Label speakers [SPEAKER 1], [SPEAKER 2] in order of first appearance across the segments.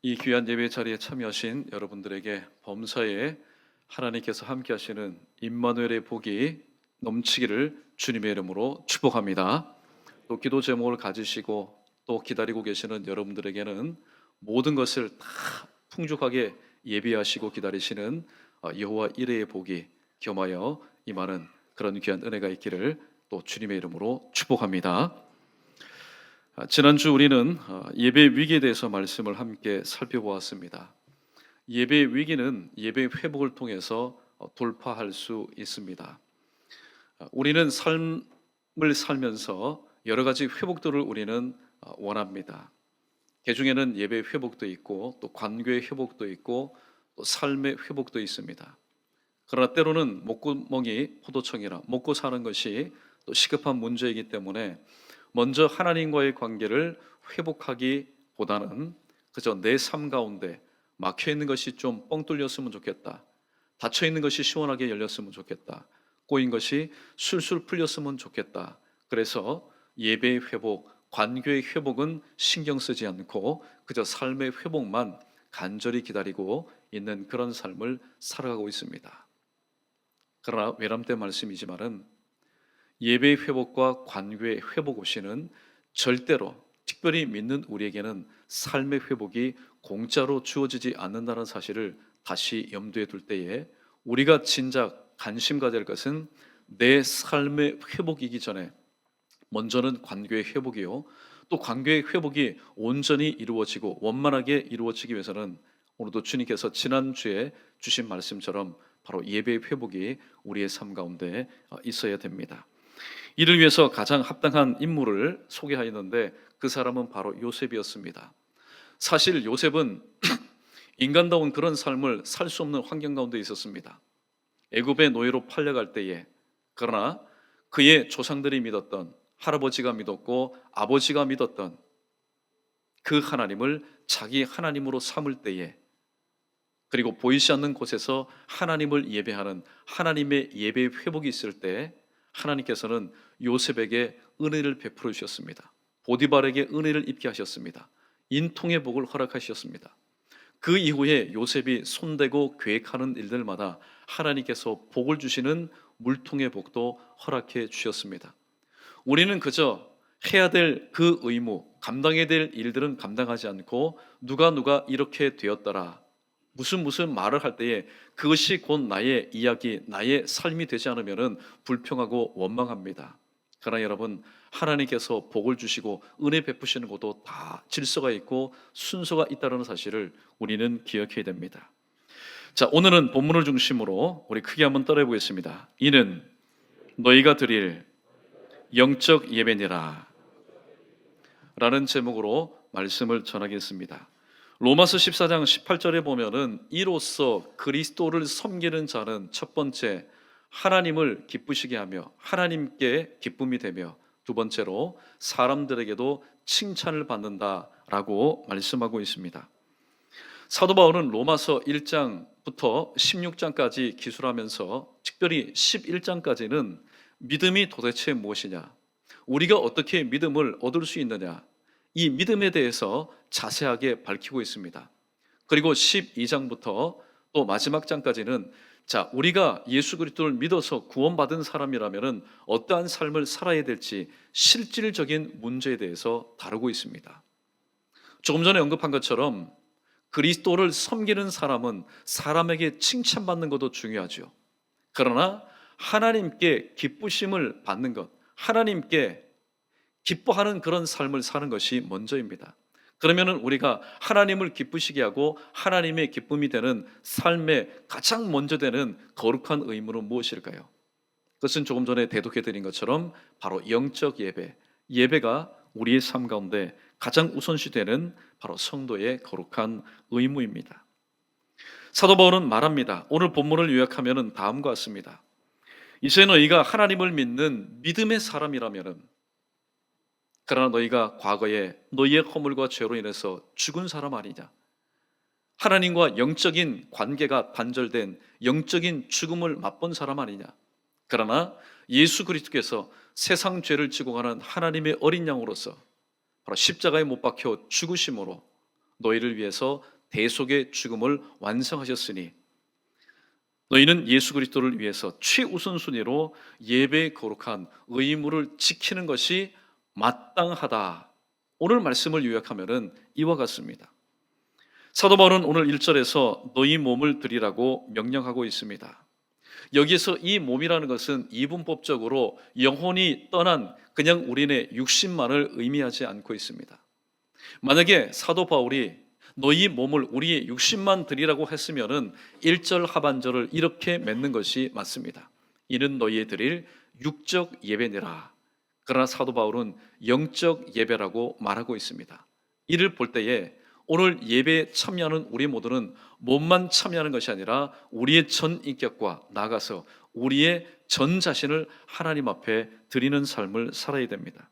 [SPEAKER 1] 이 귀한 예배 자리에 참여하신 여러분들에게 범사에 하나님께서 함께 하시는 임마누엘의 복이 넘치기를 주님의 이름으로 축복합니다. 또 기도 제목을 가지시고 또 기다리고 계시는 여러분들에게는 모든 것을 다 풍족하게 예비하시고 기다리시는 여호와 이레의 복이 겸하여 임하는 그런 귀한 은혜가 있기를 또 주님의 이름으로 축복합니다. 지난주 우리는 예배 위기에 대해서 말씀을 함께 살펴보았습니다. 예배 위기는 예배 회복을 통해서 돌파할 수 있습니다. 우리는 삶을 살면서 여러 가지 회복들을 우리는 원합니다. 그중에는 예배 회복도 있고 또 관계의 회복도 있고 또 삶의 회복도 있습니다. 그러나 때로는 목구멍이 포도청이라 먹고 사는 것이 또 시급한 문제이기 때문에 먼저 하나님과의 관계를 회복하기보다는 그저 내 삶 가운데 막혀있는 것이 좀 뻥 뚫렸으면 좋겠다, 닫혀있는 것이 시원하게 열렸으면 좋겠다, 꼬인 것이 술술 풀렸으면 좋겠다. 그래서 예배의 회복, 관계의 회복은 신경 쓰지 않고 그저 삶의 회복만 간절히 기다리고 있는 그런 삶을 살아가고 있습니다. 그러나 외람된 말씀이지만은 예배의 회복과 관계의 회복 없이는 절대로, 특별히 믿는 우리에게는 삶의 회복이 공짜로 주어지지 않는다는 사실을 다시 염두에 둘 때에 우리가 진작 관심 가질 것은 내 삶의 회복이기 전에 먼저는 관계의 회복이요, 또 관계의 회복이 온전히 이루어지고 원만하게 이루어지기 위해서는 오늘도 주님께서 지난주에 주신 말씀처럼 바로 예배의 회복이 우리의 삶 가운데 있어야 됩니다. 이를 위해서 가장 합당한 인물을 소개하였는데 그 사람은 바로 요셉이었습니다. 사실 요셉은 인간다운 그런 삶을 살 수 없는 환경 가운데 있었습니다. 애굽의 노예로 팔려갈 때에, 그러나 그의 조상들이 믿었던, 할아버지가 믿었고 아버지가 믿었던 그 하나님을 자기 하나님으로 삼을 때에, 그리고 보이지 않는 곳에서 하나님을 예배하는 하나님의 예배 회복이 있을 때 하나님께서는 요셉에게 은혜를 베풀어 주셨습니다. 보디발에게 은혜를 입게 하셨습니다. 인통의 복을 허락하셨습니다. 그 이후에 요셉이 손대고 계획하는 일들마다 하나님께서 복을 주시는 물통의 복도 허락해 주셨습니다. 우리는 그저 해야 될 그 의무, 감당해야 될 일들은 감당하지 않고 누가 이렇게 되었더라, 무슨 말을 할 때에 그것이 곧 나의 이야기, 나의 삶이 되지 않으면 불평하고 원망합니다. 그러나 여러분, 하나님께서 복을 주시고 은혜 베푸시는 것도 다 질서가 있고 순서가 있다는 사실을 우리는 기억해야 됩니다. 자, 오늘은 본문을 중심으로 우리 크게 한번 따라해 보겠습니다. 이는 너희가 드릴 영적 예배니라 라는 제목으로 말씀을 전하겠습니다. 로마서 14장 18절에 보면은 이로써 그리스도를 섬기는 자는 첫 번째 하나님을 기쁘시게 하며 하나님께 기쁨이 되며 두 번째로 사람들에게도 칭찬을 받는다라고 말씀하고 있습니다. 사도 바울은 로마서 1장부터 16장까지 기술하면서 특별히 11장까지는 믿음이 도대체 무엇이냐, 우리가 어떻게 믿음을 얻을 수 있느냐, 이 믿음에 대해서 자세하게 밝히고 있습니다. 그리고 12장부터 또 마지막 장까지는 자, 우리가 예수 그리스도를 믿어서 구원받은 사람이라면 어떠한 삶을 살아야 될지 실질적인 문제에 대해서 다루고 있습니다. 조금 전에 언급한 것처럼 그리스도를 섬기는 사람은 사람에게 칭찬받는 것도 중요하죠. 그러나 하나님께 기쁘심을 받는 것, 하나님께 기뻐하는 그런 삶을 사는 것이 먼저입니다. 그러면 우리가 하나님을 기쁘시게 하고 하나님의 기쁨이 되는 삶에 가장 먼저 되는 거룩한 의무는 무엇일까요? 그것은 조금 전에 대독해 드린 것처럼 바로 영적 예배, 예배가 우리의 삶 가운데 가장 우선시 되는 바로 성도의 거룩한 의무입니다. 사도 바울은 말합니다. 오늘 본문을 요약하면 다음과 같습니다. 이제 너희가 하나님을 믿는 믿음의 사람이라면, 그러나 너희가 과거에 너희의 허물과 죄로 인해서 죽은 사람 아니냐, 하나님과 영적인 관계가 단절된 영적인 죽음을 맛본 사람 아니냐, 그러나 예수 그리스도께서 세상 죄를 지고 가는 하나님의 어린 양으로서 바로 십자가에 못 박혀 죽으심으로 너희를 위해서 대속의 죽음을 완성하셨으니 너희는 예수 그리스도를 위해서 최우선순위로 예배의 거룩한 의무를 지키는 것이 마땅하다. 오늘 말씀을 요약하면 이와 같습니다. 사도 바울은 오늘 1절에서 너희 몸을 드리라고 명령하고 있습니다. 여기에서 이 몸이라는 것은 이분법적으로 영혼이 떠난 그냥 우리의 육신만을 의미하지 않고 있습니다. 만약에 사도 바울이 너희 몸을 우리의 육신만 드리라고 했으면은 1절 하반절을 이렇게 맺는 것이 맞습니다. 이는 너희에 드릴 육적 예배니라. 그러나 사도 바울은 영적 예배라고 말하고 있습니다. 이를 볼 때에 오늘 예배에 참여하는 우리 모두는 몸만 참여하는 것이 아니라 우리의 전 인격과 나아가서 우리의 전 자신을 하나님 앞에 드리는 삶을 살아야 됩니다.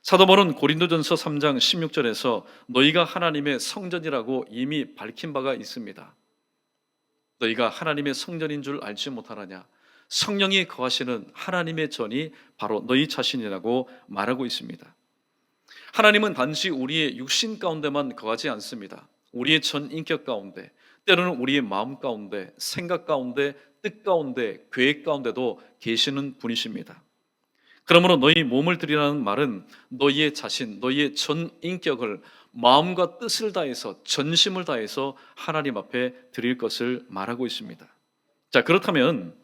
[SPEAKER 1] 사도 바울은 고린도전서 3장 16절에서 너희가 하나님의 성전이라고 이미 밝힌 바가 있습니다. 너희가 하나님의 성전인 줄 알지 못하느냐? 성령이 거하시는 하나님의 전이 바로 너희 자신이라고 말하고 있습니다. 하나님은 단지 우리의 육신 가운데만 거하지 않습니다. 우리의 전 인격 가운데, 때로는 우리의 마음 가운데, 생각 가운데, 뜻 가운데, 계획 가운데도 계시는 분이십니다. 그러므로 너희 몸을 드리라는 말은 너희의 자신, 너희의 전 인격을 마음과 뜻을 다해서, 전심을 다해서 하나님 앞에 드릴 것을 말하고 있습니다. 자, 그렇다면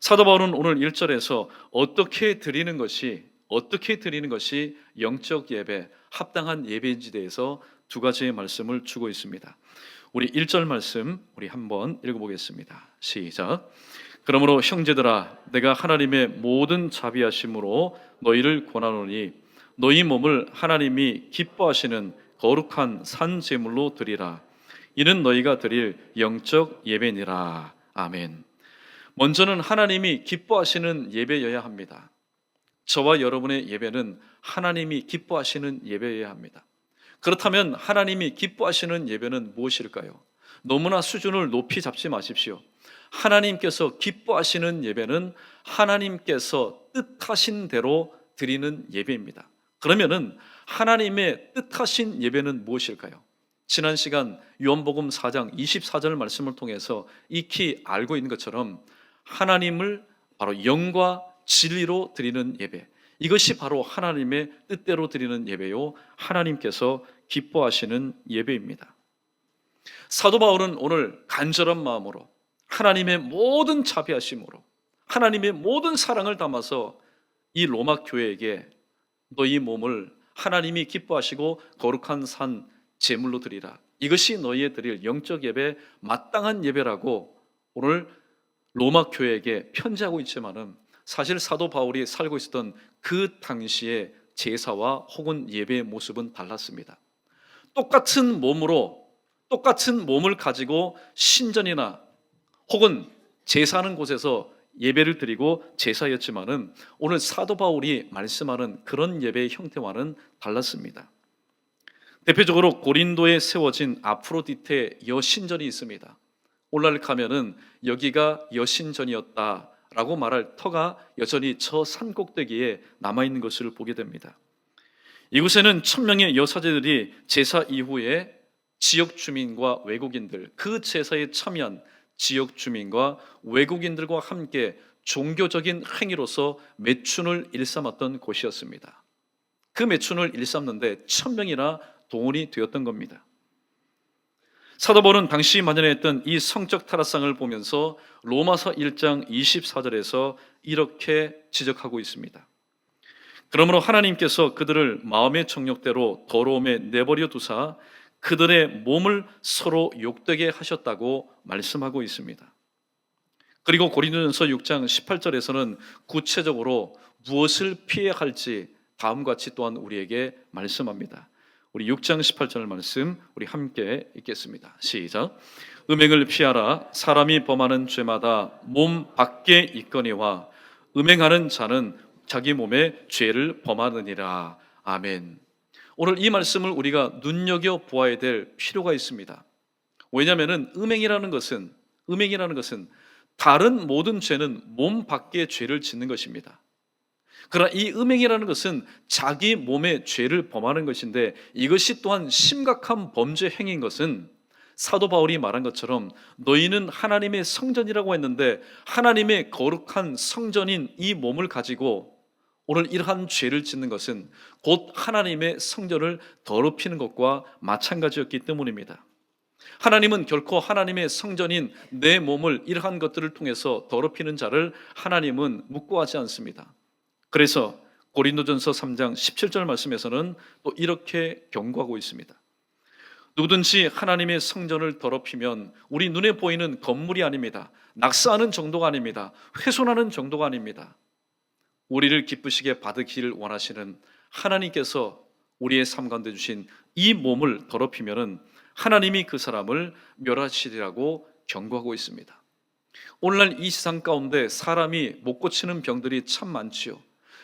[SPEAKER 1] 사도 바울은 오늘 1절에서 어떻게 드리는 것이 영적 예배, 합당한 예배인지에 대해서 두 가지의 말씀을 주고 있습니다. 우리 1절 말씀 우리 한번 읽어보겠습니다. 시작. 그러므로 형제들아 내가 하나님의 모든 자비하심으로 너희를 권하노니 너희 몸을 하나님이 기뻐하시는 거룩한 산 제물로 드리라. 이는 너희가 드릴 영적 예배니라. 아멘. 먼저는 하나님이 기뻐하시는 예배여야 합니다. 저와 여러분의 예배는 하나님이 기뻐하시는 예배여야 합니다. 그렇다면 하나님이 기뻐하시는 예배는 무엇일까요? 너무나 수준을 높이 잡지 마십시오. 하나님께서 기뻐하시는 예배는 하나님께서 뜻하신 대로 드리는 예배입니다. 그러면은 하나님의 뜻하신 예배는 무엇일까요? 지난 시간 요한복음 4장 24절 말씀을 통해서 익히 알고 있는 것처럼 하나님을 바로 영과 진리로 드리는 예배, 이것이 바로 하나님의 뜻대로 드리는 예배요, 하나님께서 기뻐하시는 예배입니다. 사도 바울은 오늘 간절한 마음으로 하나님의 모든 자비하심으로 하나님의 모든 사랑을 담아서 이 로마 교회에게 너희 몸을 하나님이 기뻐하시고 거룩한 산 제물로 드리라. 이것이 너희에 드릴 영적 예배, 마땅한 예배라고 오늘 로마 교회에게 편지하고 있지만은 사실 사도 바울이 살고 있었던 그 당시의 제사와 혹은 예배의 모습은 달랐습니다. 똑같은 몸을 가지고 신전이나 혹은 제사하는 곳에서 예배를 드리고 제사였지만은 오늘 사도 바울이 말씀하는 그런 예배의 형태와는 달랐습니다. 대표적으로 고린도에 세워진 아프로디테 여신전이 있습니다. 오늘날 가면은 여기가 여신전이었다라고 말할 터가 여전히 저 산꼭대기에 남아있는 것을 보게 됩니다. 이곳에는 1000명의 여사제들이 제사 이후에 지역 주민과 외국인들, 그 제사에 참여한 지역 주민과 외국인들과 함께 종교적인 행위로서 매춘을 일삼았던 곳이었습니다. 그 매춘을 일삼는데 1000명이나 동원이 되었던 겁니다. 사도 바울은 당시 만연했던 이 성적 타락상을 보면서 로마서 1장 24절에서 이렇게 지적하고 있습니다. 그러므로 하나님께서 그들을 마음의 정욕대로 더러움에 내버려 두사 그들의 몸을 서로 욕되게 하셨다고 말씀하고 있습니다. 그리고 고린도전서 6장 18절에서는 구체적으로 무엇을 피해야 할지 다음과 같이 또한 우리에게 말씀합니다. 우리 6장 18절 말씀 우리 함께 읽겠습니다. 시작. 음행을 피하라. 사람이 범하는 죄마다 몸 밖에 있거니와 음행하는 자는 자기 몸에 죄를 범하느니라. 아멘. 오늘 이 말씀을 우리가 눈여겨보아야 될 필요가 있습니다. 왜냐하면 음행이라는 것은 다른 모든 죄는 몸 밖에 죄를 짓는 것입니다. 그러나 이 음행이라는 것은 자기 몸의 죄를 범하는 것인데, 이것이 또한 심각한 범죄 행위인 것은 사도 바울이 말한 것처럼 너희는 하나님의 성전이라고 했는데, 하나님의 거룩한 성전인 이 몸을 가지고 오늘 이러한 죄를 짓는 것은 곧 하나님의 성전을 더럽히는 것과 마찬가지였기 때문입니다. 하나님은 결코 하나님의 성전인 내 몸을 이러한 것들을 통해서 더럽히는 자를 하나님은 묵고하지 않습니다. 그래서 고린도전서 3장 17절 말씀에서는 또 이렇게 경고하고 있습니다. 누구든지 하나님의 성전을 더럽히면 우리 눈에 보이는 건물이 아닙니다. 낙서하는 정도가 아닙니다. 훼손하는 정도가 아닙니다. 우리를 기쁘시게 받으기를 원하시는 하나님께서 우리의 삶 가운데 주신 이 몸을 더럽히면은 하나님이 그 사람을 멸하시리라고 경고하고 있습니다. 오늘날 이 세상 가운데 사람이 못 고치는 병들이 참 많지요.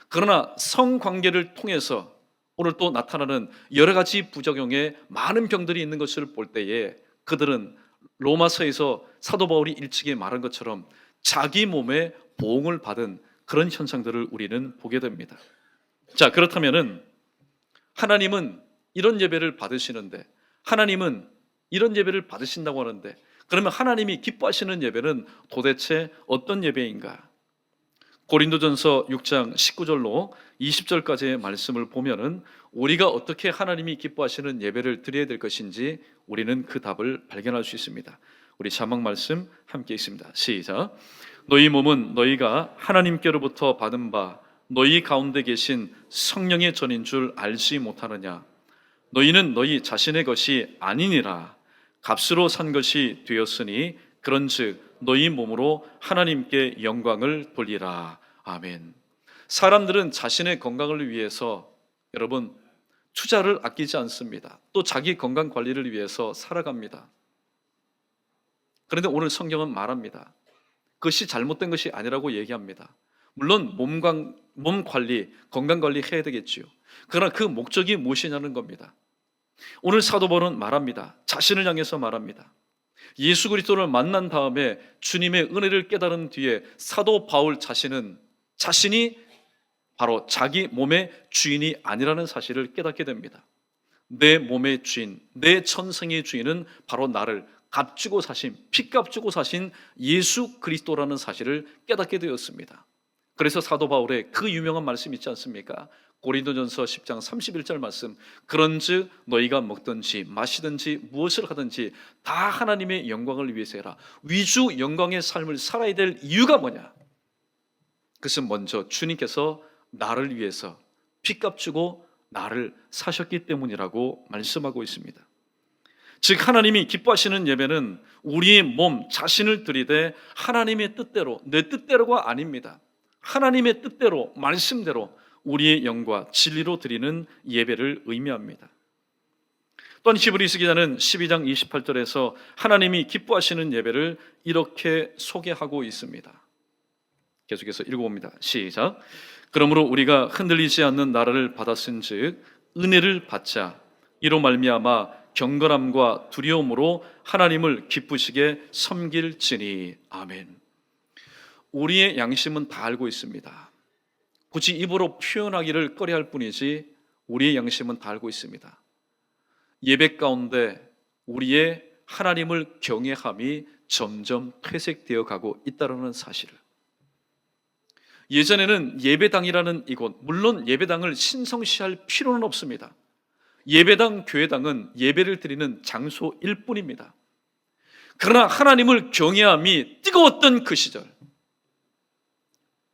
[SPEAKER 1] 그러나 성관계를 통해서 오늘 또 나타나는 여러 가지 부작용의 많은 병들이 있는 것을 볼 때에 그들은 로마서에서 사도 바울이 일찍이 말한 것처럼 자기 몸에 보응을 받은 그런 현상들을 우리는 보게 됩니다. 자, 그렇다면은 하나님은 이런 예배를 받으시는데, 하나님은 이런 예배를 받으신다고 하는데, 그러면 하나님이 기뻐하시는 예배는 도대체 어떤 예배인가? 고린도전서 6장 19절로 20절까지의 말씀을 보면은 우리가 어떻게 하나님이 기뻐하시는 예배를 드려야 될 것인지 우리는 그 답을 발견할 수 있습니다. 우리 자막 말씀 함께 있습니다. 시작. 너희 몸은 너희가 하나님께로부터 받은 바 너희 가운데 계신 성령의 전인 줄 알지 못하느냐? 너희는 너희 자신의 것이 아니니라. 값으로 산 것이 되었으니 그런즉 너희 몸으로 하나님께 영광을 돌리라. 아멘. 사람들은 자신의 건강을 위해서 여러분 투자를 아끼지 않습니다. 또 자기 건강 관리를 위해서 살아갑니다. 그런데 오늘 성경은 말합니다. 그것이 잘못된 것이 아니라고 얘기합니다. 물론 몸 관리, 건강 관리 해야 되겠지요. 그러나 그 목적이 무엇이냐는 겁니다. 오늘 사도 바울은 말합니다. 자신을 향해서 말합니다. 예수 그리스도를 만난 다음에 주님의 은혜를 깨달은 뒤에 사도 바울 자신이 바로 자기 몸의 주인이 아니라는 사실을 깨닫게 됩니다. 내 몸의 주인, 내 천성의 주인은 바로 나를 값주고 사신, 피값 주고 사신 예수 그리스도라는 사실을 깨닫게 되었습니다. 그래서 사도 바울의 그 유명한 말씀 있지 않습니까? 고린도전서 10장 31절 말씀, 그런즉 너희가 먹든지 마시든지 무엇을 하든지 다 하나님의 영광을 위해서 해라. 위주 영광의 삶을 살아야 될 이유가 뭐냐? 그것은 먼저 주님께서 나를 위해서 피값 주고 나를 사셨기 때문이라고 말씀하고 있습니다. 즉 하나님이 기뻐하시는 예배는 우리의 몸 자신을 드리되 하나님의 뜻대로, 내 뜻대로가 아닙니다. 하나님의 뜻대로, 말씀대로 우리의 영과 진리로 드리는 예배를 의미합니다. 또한 히브리서 기자는 12장 28절에서 하나님이 기뻐하시는 예배를 이렇게 소개하고 있습니다. 계속해서 읽어봅니다. 시작. 그러므로 우리가 흔들리지 않는 나라를 받았은즉 은혜를 받자. 이로 말미암아 경건함과 두려움으로 하나님을 기쁘시게 섬길지니. 아멘. 우리의 양심은 다 알고 있습니다. 굳이 입으로 표현하기를 꺼려할 뿐이지 우리의 양심은 다 알고 있습니다. 예배 가운데 우리의 하나님을 경외함이 점점 퇴색되어 가고 있다는 사실을. 예전에는 예배당이라는 이곳, 물론 예배당을 신성시할 필요는 없습니다. 예배당, 교회당은 예배를 드리는 장소일 뿐입니다. 그러나 하나님을 경외함이 뜨거웠던 그 시절,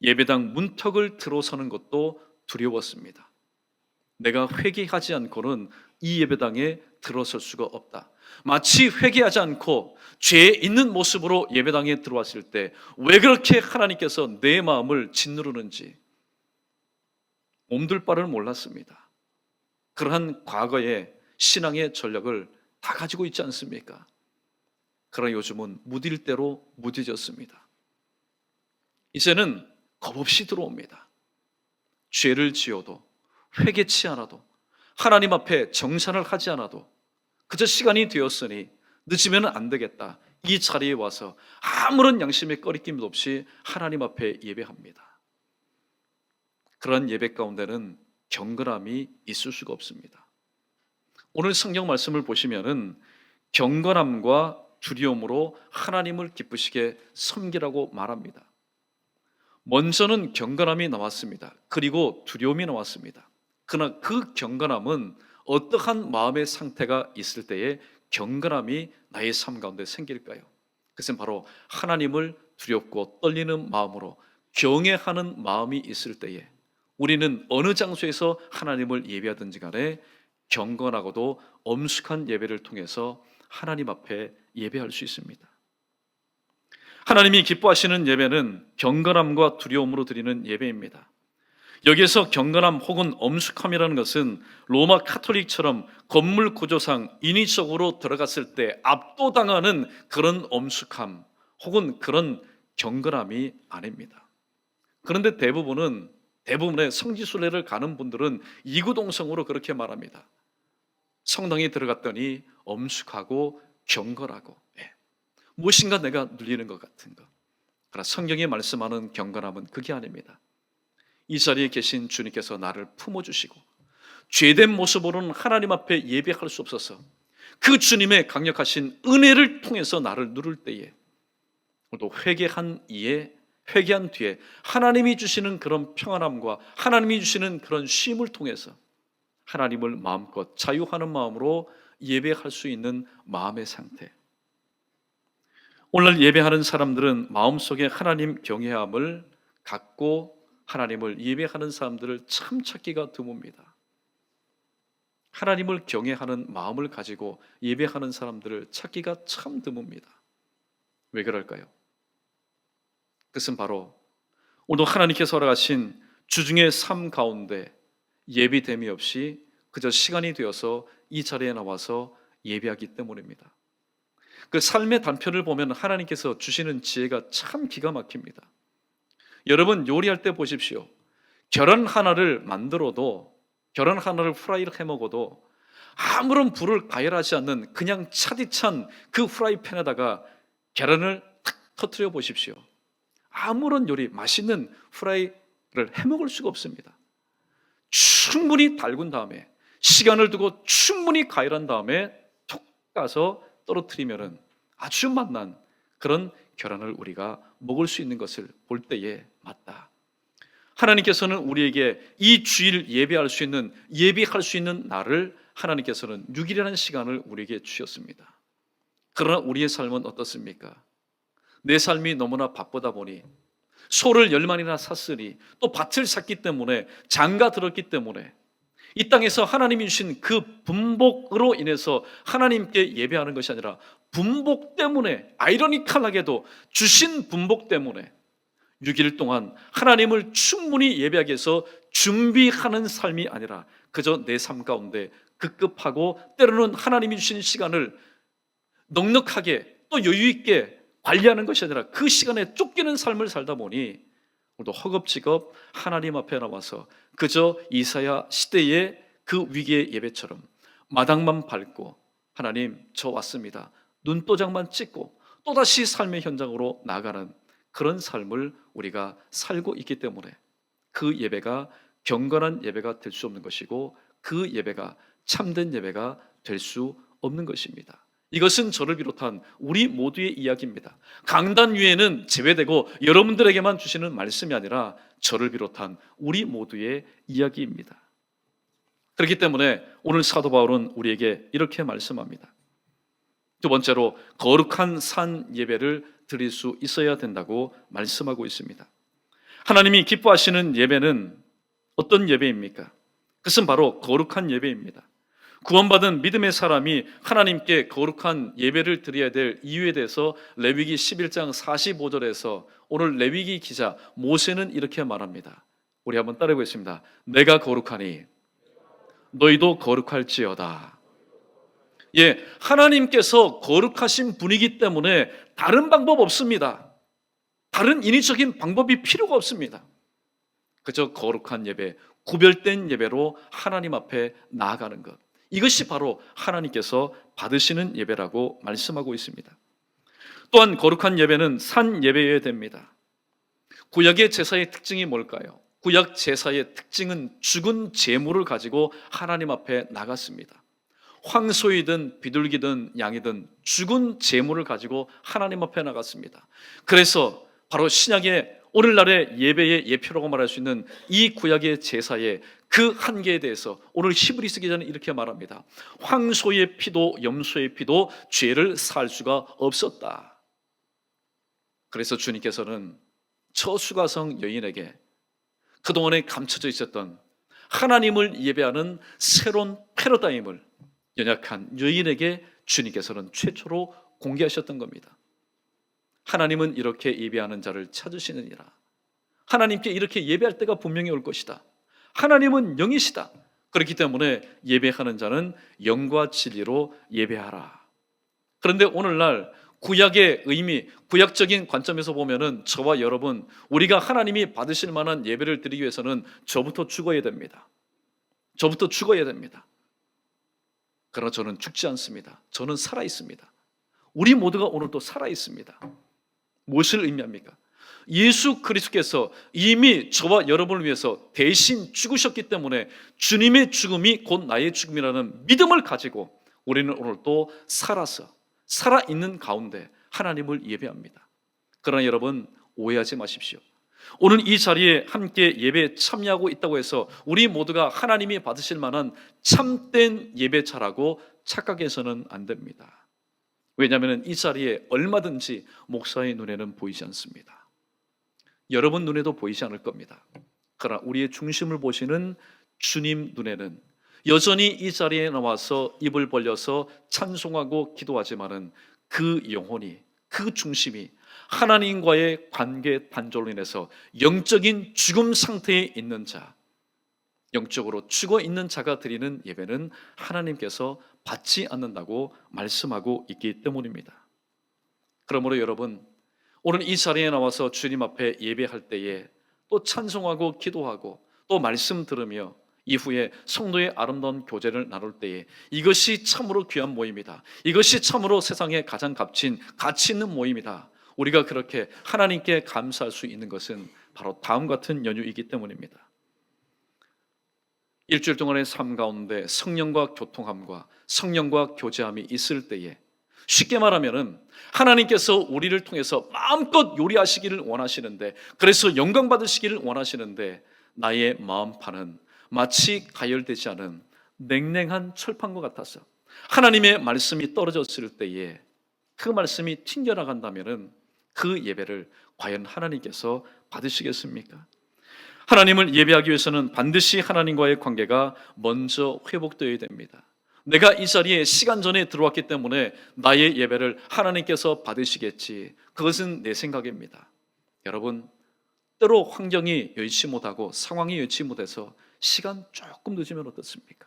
[SPEAKER 1] 예배당 문턱을 들어서는 것도 두려웠습니다. 내가 회개하지 않고는 이 예배당에 들어설 수가 없다. 마치 회개하지 않고 죄 있는 모습으로 예배당에 들어왔을 때 왜 그렇게 하나님께서 내 마음을 짓누르는지 몸둘 바를 몰랐습니다. 그러한 과거의 신앙의 전력을 다 가지고 있지 않습니까? 그러나 요즘은 무딜 대로 무뎌졌습니다. 이제는 겁없이 들어옵니다. 죄를 지어도 회개치 않아도 하나님 앞에 정산을 하지 않아도 그저 시간이 되었으니 늦으면 안 되겠다. 이 자리에 와서 아무런 양심의 꺼리낌도 없이 하나님 앞에 예배합니다. 그런 예배 가운데는 경건함이 있을 수가 없습니다. 오늘 성경 말씀을 보시면은 경건함과 두려움으로 하나님을 기쁘시게 섬기라고 말합니다. 먼저는 경건함이 나왔습니다. 그리고 두려움이 나왔습니다. 그러나 그 경건함은 어떠한 마음의 상태가 있을 때에 경건함이 나의 삶 가운데 생길까요? 그것은 바로 하나님을 두렵고 떨리는 마음으로 경외하는 마음이 있을 때에 우리는 어느 장소에서 하나님을 예배하든지 간에 경건하고도 엄숙한 예배를 통해서 하나님 앞에 예배할 수 있습니다. 하나님이 기뻐하시는 예배는 경건함과 두려움으로 드리는 예배입니다. 여기에서 경건함 혹은 엄숙함이라는 것은 로마 카톨릭처럼 건물 구조상 인위적으로 들어갔을 때 압도당하는 그런 엄숙함 혹은 그런 경건함이 아닙니다. 그런데 대부분의 성지순례를 가는 분들은 이구동성으로 그렇게 말합니다. 성당에 들어갔더니 엄숙하고 경건하고 무엇인가 내가 눌리는 것 같은 것. 그러나 성경이 말씀하는 경건함은 그게 아닙니다. 이 자리에 계신 주님께서 나를 품어주시고 죄된 모습으로는 하나님 앞에 예배할 수 없어서 그 주님의 강력하신 은혜를 통해서 나를 누를 때에 또 회개한 뒤에 하나님이 주시는 그런 평안함과 하나님이 주시는 그런 쉼을 통해서 하나님을 마음껏 자유하는 마음으로 예배할 수 있는 마음의 상태. 오늘 예배하는 사람들은 마음속에 하나님 경외함을 갖고 하나님을 예배하는 사람들을 참 찾기가 드뭅니다. 하나님을 경외하는 마음을 가지고 예배하는 사람들을 찾기가 참 드뭅니다. 왜 그럴까요? 그것은 바로 오늘 하나님께서 허락하신 주중의 삶 가운데 예비됨이 없이 그저 시간이 되어서 이 자리에 나와서 예배하기 때문입니다. 그 삶의 단편을 보면 하나님께서 주시는 지혜가 참 기가 막힙니다. 여러분 요리할 때 보십시오. 계란 하나를 후라이를 해 먹어도 아무런 불을 가열하지 않는 그냥 차디찬 그 후라이팬에다가 계란을 탁 터뜨려 보십시오. 아무런 요리, 맛있는 후라이를 해 먹을 수가 없습니다. 충분히 달군 다음에 시간을 두고 충분히 가열한 다음에 톡 가서 떨어뜨리면 아주 맛난 그런 계란을 우리가 먹을 수 있는 것을 볼 때에 맞다. 하나님께서는 우리에게 이 주일 예배할 수 있는 날을 하나님께서는 6일이라는 시간을 우리에게 주셨습니다. 그러나 우리의 삶은 어떻습니까? 내 삶이 너무나 바쁘다 보니 소를 10마리나 샀으니 또 밭을 샀기 때문에 장가 들었기 때문에 이 땅에서 하나님이 주신 그 분복으로 인해서 하나님께 예배하는 것이 아니라 분복 때문에 아이러니컬하게도 주신 분복 때문에 6일 동안 하나님을 충분히 예배하기 위해서 준비하는 삶이 아니라 그저 내 삶 가운데 급급하고 때로는 하나님이 주신 시간을 넉넉하게 또 여유 있게 관리하는 것이 아니라 그 시간에 쫓기는 삶을 살다 보니 오늘도 허겁지겁 하나님 앞에 나와서 그저 이사야 시대의 그 위기의 예배처럼 마당만 밟고 하나님 저 왔습니다. 눈도장만 찍고 또다시 삶의 현장으로 나가는 그런 삶을 우리가 살고 있기 때문에 그 예배가 경건한 예배가 될 수 없는 것이고 그 예배가 참된 예배가 될 수 없는 것입니다. 이것은 저를 비롯한 우리 모두의 이야기입니다. 강단 위에는 제외되고 여러분들에게만 주시는 말씀이 아니라 저를 비롯한 우리 모두의 이야기입니다. 그렇기 때문에 오늘 사도 바울은 우리에게 이렇게 말씀합니다. 두 번째로 거룩한 산 예배를 드릴 수 있어야 된다고 말씀하고 있습니다. 하나님이 기뻐하시는 예배는 어떤 예배입니까? 그것은 바로 거룩한 예배입니다. 구원받은 믿음의 사람이 하나님께 거룩한 예배를 드려야 될 이유에 대해서 레위기 11장 45절에서 오늘 레위기 기자 모세는 이렇게 말합니다. 우리 한번 따라 해보겠습니다. 내가 거룩하니 너희도 거룩할지어다. 예, 하나님께서 거룩하신 분이기 때문에 다른 방법 없습니다. 다른 인위적인 방법이 필요가 없습니다. 그저 거룩한 예배, 구별된 예배로 하나님 앞에 나아가는 것, 이것이 바로 하나님께서 받으시는 예배라고 말씀하고 있습니다. 또한 거룩한 예배는 산 예배여야 됩니다. 구약의 제사의 특징이 뭘까요? 구약 제사의 특징은 죽은 제물을 가지고 하나님 앞에 나갔습니다. 황소이든 비둘기든 양이든 죽은 제물을 가지고 하나님 앞에 나갔습니다. 그래서 바로 신약의 오늘날의 예배의 예표라고 말할 수 있는 이 구약의 제사의 그 한계에 대해서 오늘 히브리서 기자는 이렇게 말합니다. 황소의 피도 염소의 피도 죄를 살 수가 없었다. 그래서 주님께서는 저수가성 여인에게 그동안에 감춰져 있었던 하나님을 예배하는 새로운 패러다임을 연약한 여인에게 주님께서는 최초로 공개하셨던 겁니다. 하나님은 이렇게 예배하는 자를 찾으시느니라. 하나님께 이렇게 예배할 때가 분명히 올 것이다. 하나님은 영이시다. 그렇기 때문에 예배하는 자는 영과 진리로 예배하라. 그런데 오늘날 구약의 의미, 구약적인 관점에서 보면은 저와 여러분, 우리가 하나님이 받으실 만한 예배를 드리기 위해서는 저부터 죽어야 됩니다. 저부터 죽어야 됩니다. 그러나 저는 죽지 않습니다. 저는 살아 있습니다. 우리 모두가 오늘도 살아 있습니다. 무엇을 의미합니까? 예수 그리스도께서 이미 저와 여러분을 위해서 대신 죽으셨기 때문에 주님의 죽음이 곧 나의 죽음이라는 믿음을 가지고 우리는 오늘 또 살아있는 가운데 하나님을 예배합니다. 그러나 여러분 오해하지 마십시오. 오늘 이 자리에 함께 예배에 참여하고 있다고 해서 우리 모두가 하나님이 받으실 만한 참된 예배자라고 착각해서는 안 됩니다. 왜냐하면 이 자리에 얼마든지 목사의 눈에는 보이지 않습니다. 여러분 눈에도 보이지 않을 겁니다. 그러나 우리의 중심을 보시는 주님 눈에는 여전히 이 자리에 나와서 입을 벌려서 찬송하고 기도하지만은 그 영혼이, 그 중심이 하나님과의 관계 단절로 인해서 영적인 죽음 상태에 있는 자, 영적으로 죽어 있는 자가 드리는 예배는 하나님께서 받지 않는다고 말씀하고 있기 때문입니다. 그러므로 여러분, 오늘 이 자리에 나와서 주님 앞에 예배할 때에 또 찬송하고 기도하고 또 말씀 들으며 이후에 성도의 아름다운 교제를 나눌 때에 이것이 참으로 귀한 모임이다. 이것이 참으로 세상에 가장 값진 가치 있는 모임이다. 우리가 그렇게 하나님께 감사할 수 있는 것은 바로 다음 같은 연유이기 때문입니다. 일주일 동안의 삶 가운데 성령과 교통함과 성령과 교제함이 있을 때에 쉽게 말하면은 하나님께서 우리를 통해서 마음껏 요리하시기를 원하시는데, 그래서 영광 받으시기를 원하시는데 나의 마음판은 마치 가열되지 않은 냉랭한 철판과 같아서 하나님의 말씀이 떨어졌을 때에 그 말씀이 튕겨나간다면은 그 예배를 과연 하나님께서 받으시겠습니까? 하나님을 예배하기 위해서는 반드시 하나님과의 관계가 먼저 회복되어야 됩니다. 내가 이 자리에 시간 전에 들어왔기 때문에 나의 예배를 하나님께서 받으시겠지, 그것은 내 생각입니다. 여러분, 때로 환경이 여의치 못하고 상황이 여의치 못해서 시간 조금 늦으면 어떻습니까?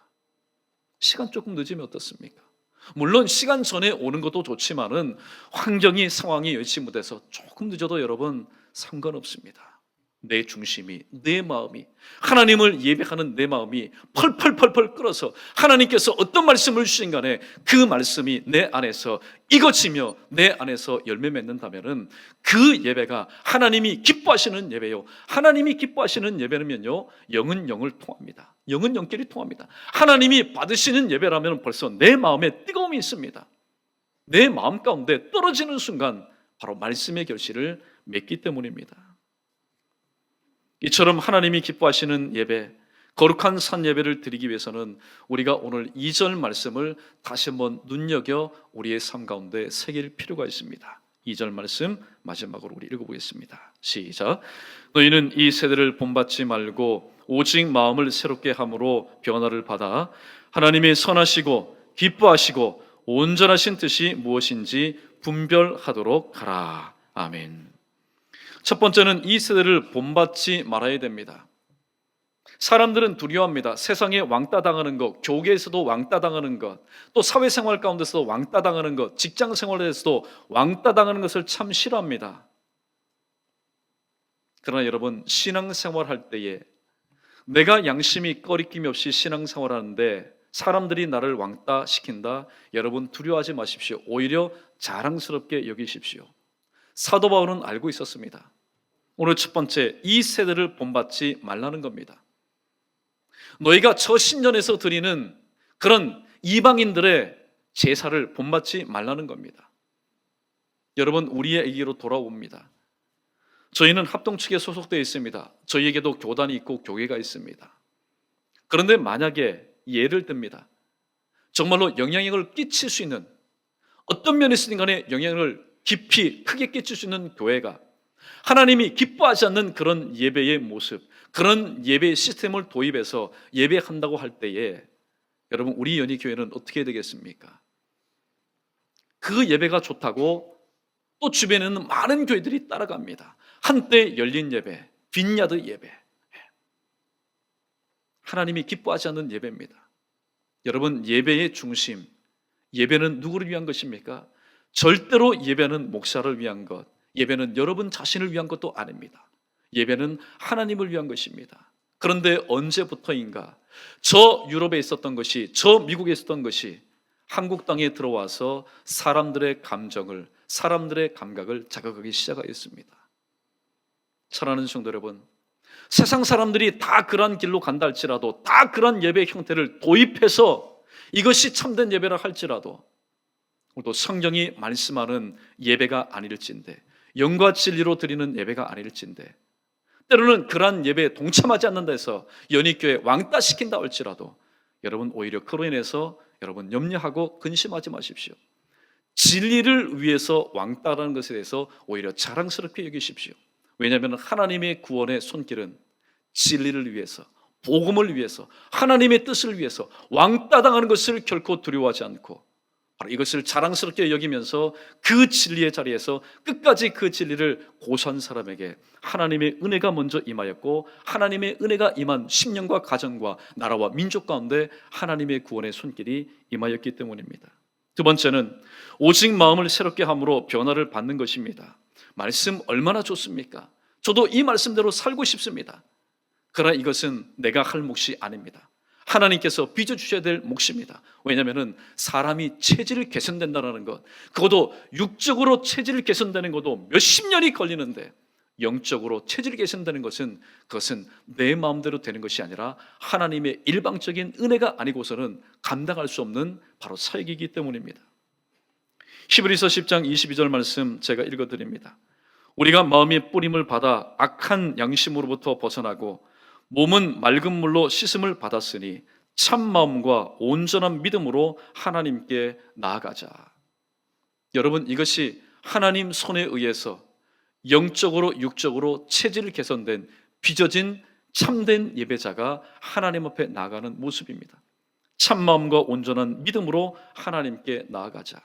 [SPEAKER 1] 시간 조금 늦으면 어떻습니까? 물론 시간 전에 오는 것도 좋지만은 환경이 상황이 여의치 못해서 조금 늦어도 여러분 상관없습니다. 내 중심이, 내 마음이, 하나님을 예배하는 내 마음이 펄펄펄펄 끓어서 하나님께서 어떤 말씀을 주신 간에 그 말씀이 내 안에서 익어지며 내 안에서 열매 맺는다면은 그 예배가 하나님이 기뻐하시는 예배요. 하나님이 기뻐하시는 예배면요, 영은 영을 통합니다. 영은 영끼리 통합니다. 하나님이 받으시는 예배라면 벌써 내 마음에 뜨거움이 있습니다. 내 마음 가운데 떨어지는 순간 바로 말씀의 결실을 맺기 때문입니다. 이처럼 하나님이 기뻐하시는 예배, 거룩한 산 예배를 드리기 위해서는 우리가 오늘 2절 말씀을 다시 한번 눈여겨 우리의 삶 가운데 새길 필요가 있습니다. 2절 말씀 마지막으로 우리 읽어보겠습니다. 시작. 너희는 이 세대를 본받지 말고 오직 마음을 새롭게 함으로 변화를 받아 하나님의 선하시고 기뻐하시고 온전하신 뜻이 무엇인지 분별하도록 하라. 아멘. 첫 번째는 이 세대를 본받지 말아야 됩니다. 사람들은 두려워합니다. 세상에 왕따 당하는 것, 교계에서도 왕따 당하는 것, 또 사회생활 가운데서도 왕따 당하는 것, 직장생활에서도 왕따 당하는 것을 참 싫어합니다. 그러나 여러분, 신앙생활 할 때에 내가 양심이 꺼리낌 없이 신앙생활 하는데 사람들이 나를 왕따 시킨다, 여러분 두려워하지 마십시오. 오히려 자랑스럽게 여기십시오. 사도 바울은 알고 있었습니다. 오늘 첫 번째, 이 세대를 본받지 말라는 겁니다. 너희가 저 신전에서 드리는 그런 이방인들의 제사를 본받지 말라는 겁니다. 여러분, 우리에게로 돌아옵니다. 저희는 합동측에 소속되어 있습니다. 저희에게도 교단이 있고 교회가 있습니다. 그런데 만약에 예를 듭니다. 정말로 영향력을 끼칠 수 있는, 어떤 면에서든 간에 영향을 깊이 크게 끼칠 수 있는 교회가 하나님이 기뻐하지 않는 그런 예배의 모습, 그런 예배 시스템을 도입해서 예배한다고 할 때에 여러분, 우리 연희교회는 어떻게 되겠습니까? 그 예배가 좋다고 또 주변에는 많은 교회들이 따라갑니다. 한때 열린 예배, 빈야드 예배, 하나님이 기뻐하지 않는 예배입니다. 여러분, 예배의 중심, 예배는 누구를 위한 것입니까? 절대로 예배는 목사를 위한 것, 예배는 여러분 자신을 위한 것도 아닙니다. 예배는 하나님을 위한 것입니다. 그런데 언제부터인가 저 유럽에 있었던 것이, 저 미국에 있었던 것이 한국 땅에 들어와서 사람들의 감정을, 사람들의 감각을 자극하기 시작하였습니다. 사랑하는 성도 여러분, 세상 사람들이 다 그런 길로 간다 할지라도, 다 그런 예배 형태를 도입해서 이것이 참된 예배라 할지라도, 또 성경이 말씀하는 예배가 아닐진데, 영과 진리로 드리는 예배가 아닐진데, 때로는 그러한 예배에 동참하지 않는다 해서 연희교회 왕따시킨다 할지라도 여러분, 오히려 그로 인해서 여러분 염려하고 근심하지 마십시오. 진리를 위해서 왕따라는 것에 대해서 오히려 자랑스럽게 여기십시오. 왜냐하면 하나님의 구원의 손길은 진리를 위해서, 복음을 위해서, 하나님의 뜻을 위해서 왕따당하는 것을 결코 두려워하지 않고 바로 이것을 자랑스럽게 여기면서 그 진리의 자리에서 끝까지 그 진리를 고수한 사람에게 하나님의 은혜가 먼저 임하였고, 하나님의 은혜가 임한 심령과 가정과 나라와 민족 가운데 하나님의 구원의 손길이 임하였기 때문입니다. 두 번째는 오직 마음을 새롭게 함으로 변화를 받는 것입니다. 말씀 얼마나 좋습니까? 저도 이 말씀대로 살고 싶습니다. 그러나 이것은 내가 할 몫이 아닙니다. 하나님께서 빚어주셔야 될 몫입니다. 왜냐하면 사람이 체질을 개선된다는 것, 그것도 육적으로 체질을 개선되는 것도 몇십 년이 걸리는데 영적으로 체질이 개선되는 것은, 그것은 내 마음대로 되는 것이 아니라 하나님의 일방적인 은혜가 아니고서는 감당할 수 없는 바로 사역이기 때문입니다. 히브리서 10장 22절 말씀 제가 읽어드립니다. 우리가 마음의 뿌림을 받아 악한 양심으로부터 벗어나고 몸은 맑은 물로 씻음을 받았으니 참 마음과 온전한 믿음으로 하나님께 나아가자. 여러분, 이것이 하나님 손에 의해서 영적으로 육적으로 체질 개선된 빚어진 참된 예배자가 하나님 앞에 나아가는 모습입니다. 참 마음과 온전한 믿음으로 하나님께 나아가자.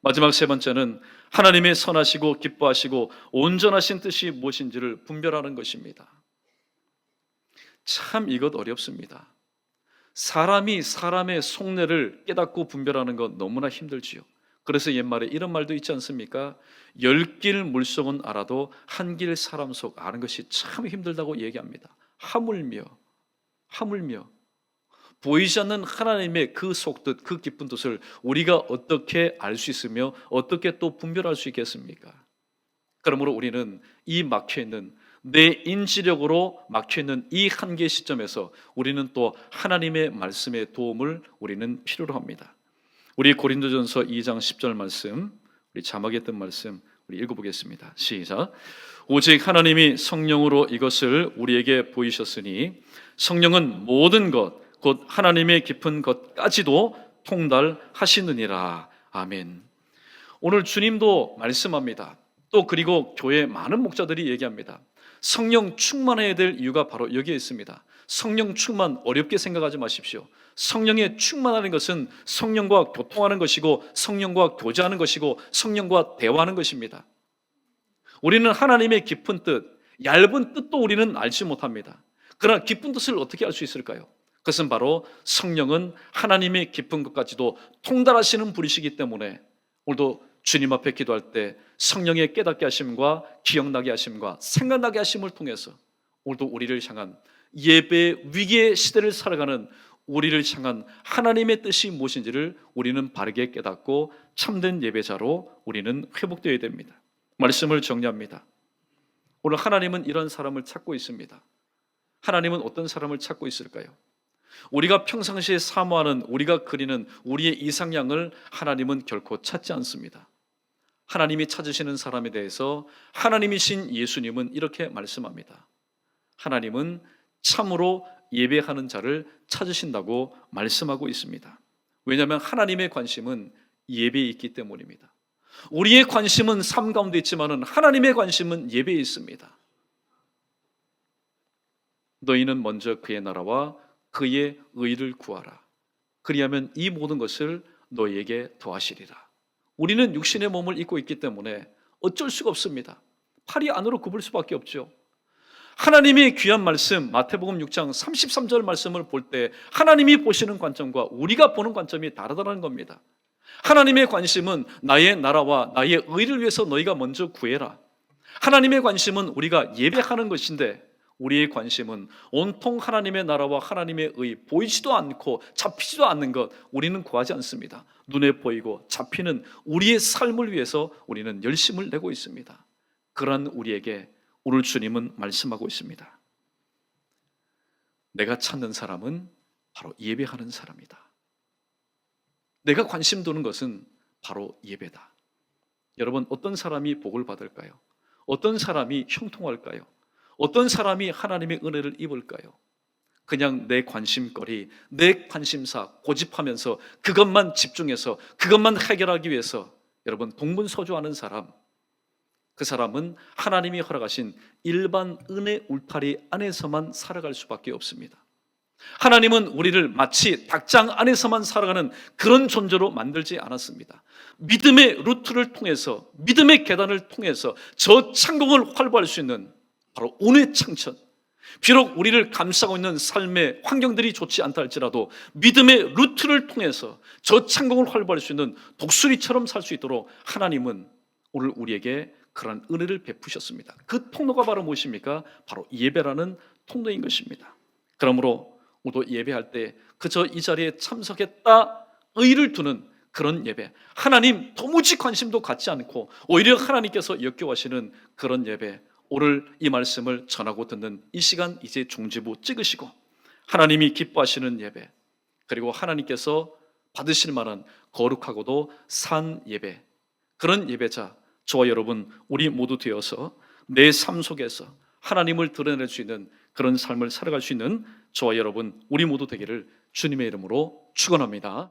[SPEAKER 1] 마지막 세 번째는 하나님의 선하시고 기뻐하시고 온전하신 뜻이 무엇인지를 분별하는 것입니다. 참 이것 어렵습니다. 사람이 사람의 속내를 깨닫고 분별하는 것 너무나 힘들지요. 그래서 옛말에 이런 말도 있지 않습니까? 10길 물속은 알아도 한 길 사람 속 아는 것이 참 힘들다고 얘기합니다. 하물며 보이지 않는 하나님의 그 속뜻, 그 깊은 뜻을 우리가 어떻게 알 수 있으며 어떻게 또 분별할 수 있겠습니까? 그러므로 우리는 이 막혀있는, 내 인지력으로 막혀있는 이 한계 시점에서 우리는 또 하나님의 말씀의 도움을 우리는 필요로 합니다. 우리 고린도전서 2장 10절 말씀, 우리 자막에 뜬 말씀 우리 읽어보겠습니다. 시작. 오직 하나님이 성령으로 이것을 우리에게 보이셨으니 성령은 모든 것 곧 하나님의 깊은 것까지도 통달하시느니라. 아멘. 오늘 주님도 말씀합니다. 또 그리고 교회 많은 목자들이 얘기합니다. 성령 충만해야 될 이유가 바로 여기에 있습니다. 성령 충만 어렵게 생각하지 마십시오. 성령에 충만하는 것은 성령과 교통하는 것이고 성령과 교제하는 것이고 성령과 대화하는 것입니다. 우리는 하나님의 깊은 뜻, 얇은 뜻도 우리는 알지 못합니다. 그러나 깊은 뜻을 어떻게 알 수 있을까요? 그것은 바로 성령은 하나님의 깊은 것까지도 통달하시는 분이시기 때문에 오늘도 주님 앞에 기도할 때 성령의 깨닫게 하심과 기억나게 하심과 생각나게 하심을 통해서 오늘도 우리를 향한 예배 위기의 시대를 살아가는 우리를 향한 하나님의 뜻이 무엇인지를 우리는 바르게 깨닫고 참된 예배자로 우리는 회복되어야 됩니다. 말씀을 정리합니다. 오늘 하나님은 이런 사람을 찾고 있습니다. 하나님은 어떤 사람을 찾고 있을까요? 우리가 평상시에 사모하는, 우리가 그리는 우리의 이상향을 하나님은 결코 찾지 않습니다. 하나님이 찾으시는 사람에 대해서 하나님이신 예수님은 이렇게 말씀합니다. 하나님은 참으로 예배하는 자를 찾으신다고 말씀하고 있습니다. 왜냐하면 하나님의 관심은 예배에 있기 때문입니다. 우리의 관심은 삶 가운데 있지만 하나님의 관심은 예배에 있습니다. 너희는 먼저 그의 나라와 그의 의를 구하라. 그리하면 이 모든 것을 너희에게 더하시리라. 우리는 육신의 몸을 입고 있기 때문에 어쩔 수가 없습니다. 팔이 안으로 굽을 수밖에 없죠. 하나님의 귀한 말씀, 마태복음 6장 33절 말씀을 볼 때 하나님이 보시는 관점과 우리가 보는 관점이 다르다는 겁니다. 하나님의 관심은 나의 나라와 나의 의를 위해서 너희가 먼저 구해라. 하나님의 관심은 우리가 예배하는 것인데 우리의 관심은 온통 하나님의 나라와 하나님의 의, 보이지도 않고 잡히지도 않는 것 우리는 구하지 않습니다. 눈에 보이고 잡히는 우리의 삶을 위해서 우리는 열심을 내고 있습니다. 그러한 우리에게 오늘 주님은 말씀하고 있습니다. 내가 찾는 사람은 바로 예배하는 사람이다. 내가 관심 두는 것은 바로 예배다. 여러분, 어떤 사람이 복을 받을까요? 어떤 사람이 형통할까요? 어떤 사람이 하나님의 은혜를 입을까요? 그냥 내 관심거리, 내 관심사 고집하면서 그것만 집중해서 그것만 해결하기 위해서 여러분 동분서주하는 사람, 그 사람은 하나님이 허락하신 일반 은혜 울타리 안에서만 살아갈 수밖에 없습니다. 하나님은 우리를 마치 닭장 안에서만 살아가는 그런 존재로 만들지 않았습니다. 믿음의 루트를 통해서, 믿음의 계단을 통해서 저 창공을 활보할 수 있는 바로 운의 창천, 비록 우리를 감싸고 있는 삶의 환경들이 좋지 않다 할지라도 믿음의 루트를 통해서 저 창공을 활보할 수 있는 독수리처럼 살 수 있도록 하나님은 오늘 우리에게 그런 은혜를 베푸셨습니다. 그 통로가 바로 무엇입니까? 바로 예배라는 통로인 것입니다. 그러므로 우리도 예배할 때 그저 이 자리에 참석했다 의의를 두는 그런 예배, 하나님 도무지 관심도 갖지 않고 오히려 하나님께서 역겨워하시는 그런 예배, 오늘 이 말씀을 전하고 듣는 이 시간 이제 종지부 찍으시고 하나님이 기뻐하시는 예배, 그리고 하나님께서 받으실 만한 거룩하고도 산 예배, 그런 예배자 저와 여러분 우리 모두 되어서 내 삶 속에서 하나님을 드러낼 수 있는 그런 삶을 살아갈 수 있는 저와 여러분 우리 모두 되기를 주님의 이름으로 축원합니다.